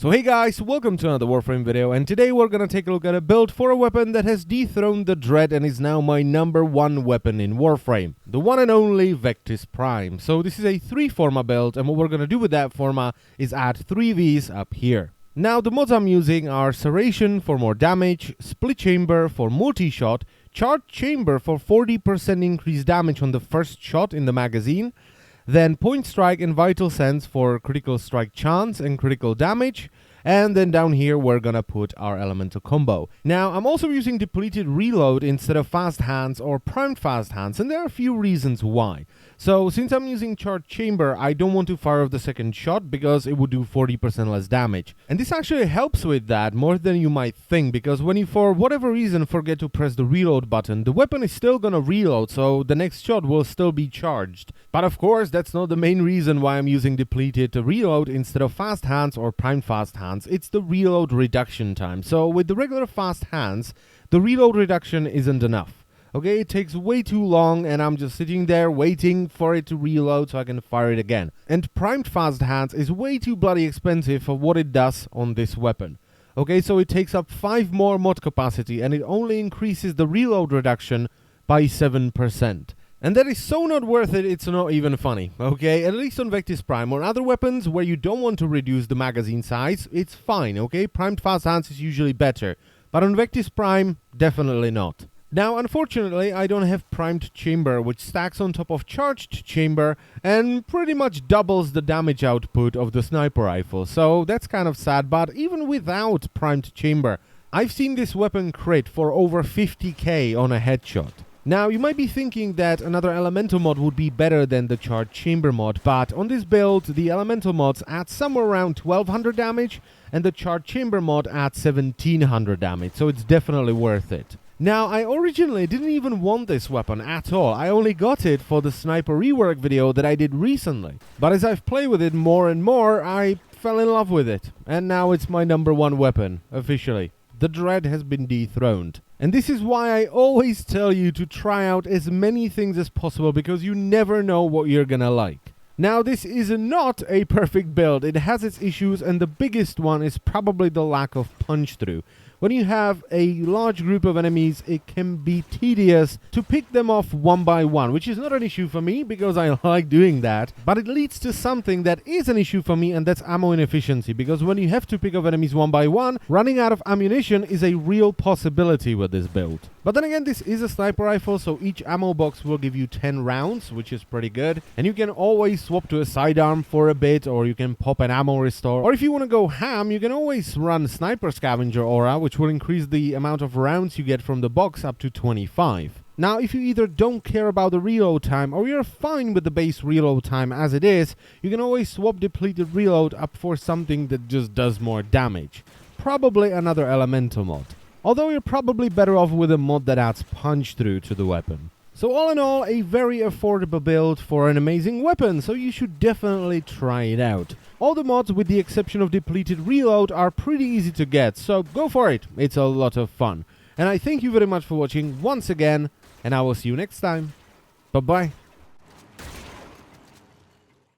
So hey guys, welcome to another Warframe video, and today we're gonna take a look at a build for a weapon that has dethroned the Dread and is now my #1 weapon in Warframe. The one and only Vectis Prime. So this is a 3 Forma build, and what we're gonna do with that Forma is add 3 Vs up here. Now the mods I'm using are Serration for more damage, Split Chamber for multi-shot, Charged Chamber for 40% increased damage on the first shot in the magazine, then Point Strike and Vital Sense for critical strike chance and critical damage, and then down here we're gonna put our elemental combo. Now I'm also using Depleted Reload instead of Fast Hands or Primed Fast Hands, and there are a few reasons why. So since I'm using Charged Chamber, I don't want to fire off the second shot because it would do 40% less damage. And this actually helps with that more than you might think, because when you for whatever reason forget to press the reload button, the weapon is still gonna reload, so the next shot will still be charged. But of course that's not the main reason why I'm using Depleted to reload instead of Fast Hands or Primed Fast Hands. It's the reload reduction time. So with the regular Fast Hands, the reload reduction isn't enough. Okay, it takes way too long and I'm just sitting there waiting for it to reload so I can fire it again. And Primed Fast Hands is way too bloody expensive for what it does on this weapon. Okay, so it takes up 5 more mod capacity and it only increases the reload reduction by 7%. And that is so not worth it, it's not even funny, okay? At least on Vectis Prime. On other weapons where you don't want to reduce the magazine size, it's fine, okay? Primed Fast Hands is usually better. But on Vectis Prime, definitely not. Now, unfortunately, I don't have Primed Chamber, which stacks on top of Charged Chamber and pretty much doubles the damage output of the sniper rifle. So that's kind of sad, but even without Primed Chamber, I've seen this weapon crit for over 50k on a headshot. Now, you might be thinking that another elemental mod would be better than the Charged Chamber mod, but on this build, the elemental mods add somewhere around 1200 damage, and the Charged Chamber mod adds 1700 damage, so it's definitely worth it. Now, I originally didn't even want this weapon at all. I only got it for the sniper rework video that I did recently. But as I've played with it more and more, I fell in love with it. And now it's my #1 weapon, officially. The Dread has been dethroned. And this is why I always tell you to try out as many things as possible, because you never know what you're gonna like. Now, this is not a perfect build. It has its issues, and the biggest one is probably the lack of punch-through. When you have a large group of enemies, it can be tedious to pick them off one by one, which is not an issue for me because I like doing that, but it leads to something that is an issue for me, and that's ammo inefficiency, because when you have to pick off enemies one by one, running out of ammunition is a real possibility with this build. But then again, this is a sniper rifle, so each ammo box will give you 10 rounds, which is pretty good, and you can always swap to a sidearm for a bit, or you can pop an ammo restore, or if you want to go ham, you can always run Sniper Scavenger Aura, which will increase the amount of rounds you get from the box up to 25. Now, if you either don't care about the reload time or you're fine with the base reload time as it is, you can always swap Depleted Reload up for something that just does more damage. Probably another elemental mod. Although you're probably better off with a mod that adds punch through to the weapon. So all in all, a very affordable build for an amazing weapon, so you should definitely try it out. All the mods, with the exception of Depleted Reload, are pretty easy to get, so go for it, it's a lot of fun. And I thank you very much for watching once again, and I will see you next time. Bye bye.